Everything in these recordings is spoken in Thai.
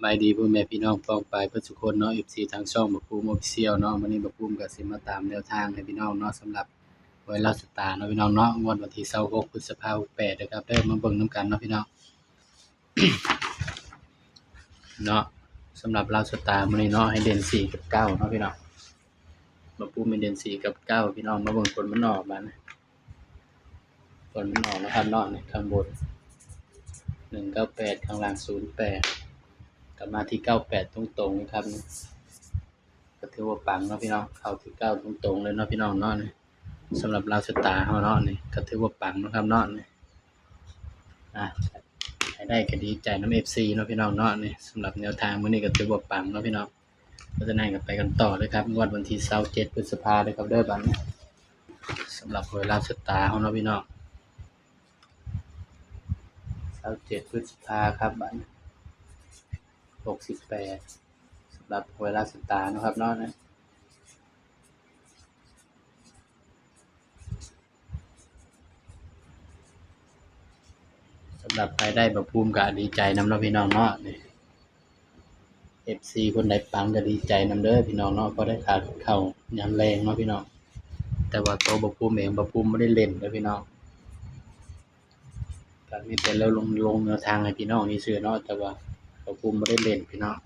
บายดีพ่อแม่พี่น้องป้องปายเพื่อทุกคนเนาะ FC ทางช่องบักภูมิ Official เนาะวันนี้บักภูมิก็สิมาตามแนวทางให้พี่น้องเนาะสำหรับไวรัสสตาร์เนาะพี่น้องเนาะงวดวันที่26พฤษภาคม68เด้อครับเด้อมาเบิ่งนํกันเนาะพี่น้อง เนาะสำหรับลาวสตาร์มื้อนี้เนาะให้เด่น4กับ9เนาะพี่น้องบักภูมิให้เด่น4กับ9พี่น้องมาเบิ่งผลมันออกบัดนี้ผลมันออกนะครับเนาะนี่ข้างบน198ข้างล่าง08กลับมาที่98ตรงๆนะครับก็ถือว่าปังเนาะพี่น้องเข้าที่9ตรงๆเลยเนาะพี่น้องเนาะนี่สำหรับลาวสตาร์เฮาเนาะนี่ก็ถือว่าปังเนาะครับเนาะนี่ให้ได้ก็ดีใจนำ FC เนาะพี่น้องเนาะนี่สำหรับแนวทางมื้อนี้ก็ถือว่าปังเนาะพี่น้องเพราะฉะนั้นก็ไปกันต่อเลยครับงวดวันที่27พฤษภาคมเด้อครับเด้อบัดนี้สำหรับหวยลาวสตาร์เฮาเนาะพี่น้อง27พฤษภาคมครับบัดนี้68สำหรับหวยลาวสตาร์เนาะครับเนาะนะสำหรับใครได้บักภูมิก็ดีใจนำเนาะพี่น้องเนาะนี่ FC คนใดปังก็ดีใจนำเด้อพี่น้องเนาะเพราะได้ขาดเข้ายามแรงเนาะพี่น้องแต่ว่าตัวบักภูมิเองบักภูมิบ่ได้เล่นเด้อพี่น้องก็มีแต่แล้วลงแนวทางให้พี่น้องซื่อๆเนาะแต่ว่าบักภูมิบ่ได้เล่นพี่น้อง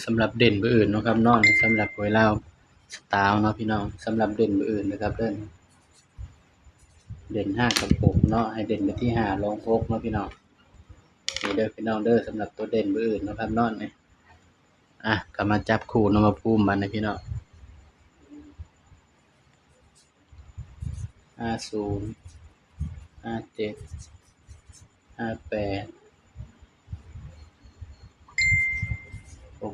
สำหรับเด่นเบอร์อื่นเนาะครับเนาะสำหรับหวยลาวสตาร์เนาะพี่น้องสำหรับเด่นเบอร์อื่นนะครับเด้อเด่น5กับ6เนาะให้เด่นไปที่5รอง6เนาะพี่น้องนี่เด้อพี่น้องเด้อสำหรับตัวเด่นเบอร์อื่นเนาะครับเนาะนี่ก็มาจับคู่เนาะมาภูมิบัดนี้พี่น้อง50 57 58 60 67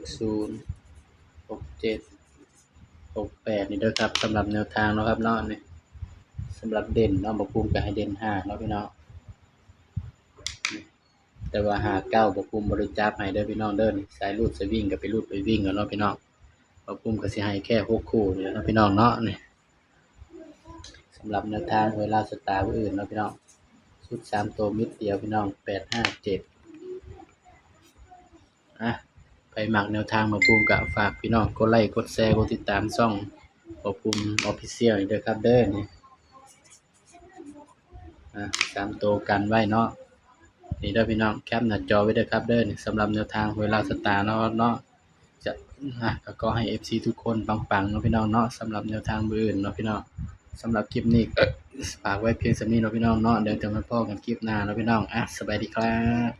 68นี่เด้อครับสำหรับแนวทางเนาะครับเนาะนี่สำหรับเด่นเนาะบักภูมิก็ให้เด่น5เนาะพี่น้องแต่ว่า59บักภูมิบ่ได้จับให้เด้อพี่น้องเด้อนี่สายรูดสายวิ่งก็ไปรูดไปวิ่งเอาเนาะพี่น้องบักภูมิก็สิให้แค่6คู่นี่เนาะพี่น้องเนาะนี่สำหรับแนวทางหวยลาวสตาร์ผู้อื่นเนาะพี่น้องชุด3ตัวมิดเดียวพี่น้อง857ไปมักแนวทางบักภูมิก็ฝากพี่น้องกดไลค์กดแชร์กดติดตามช่องบักภูมิ Official นี่เด้อครับเด้อนี่3ตัวกันไว้เนาะนี่เด้อพี่น้องแคปหน้าจอไว้เด้อครับเด้อนี่สำหรับแนวทางหวยลาวสตาร์เนาะจะก็ให้ FC ทุกคนปังๆเนาะพี่น้องเนาะสำหรับแนวทางเบอร์อื่นเนาะพี่น้องสำหรับคลิปนี้ฝากไว้เพียงส่ำนี้เนาะพี่น้องเนาะเดี๋ยวจะมาพ้อกันคลิปหน้าเนาะพี่น้องสบายดีครับ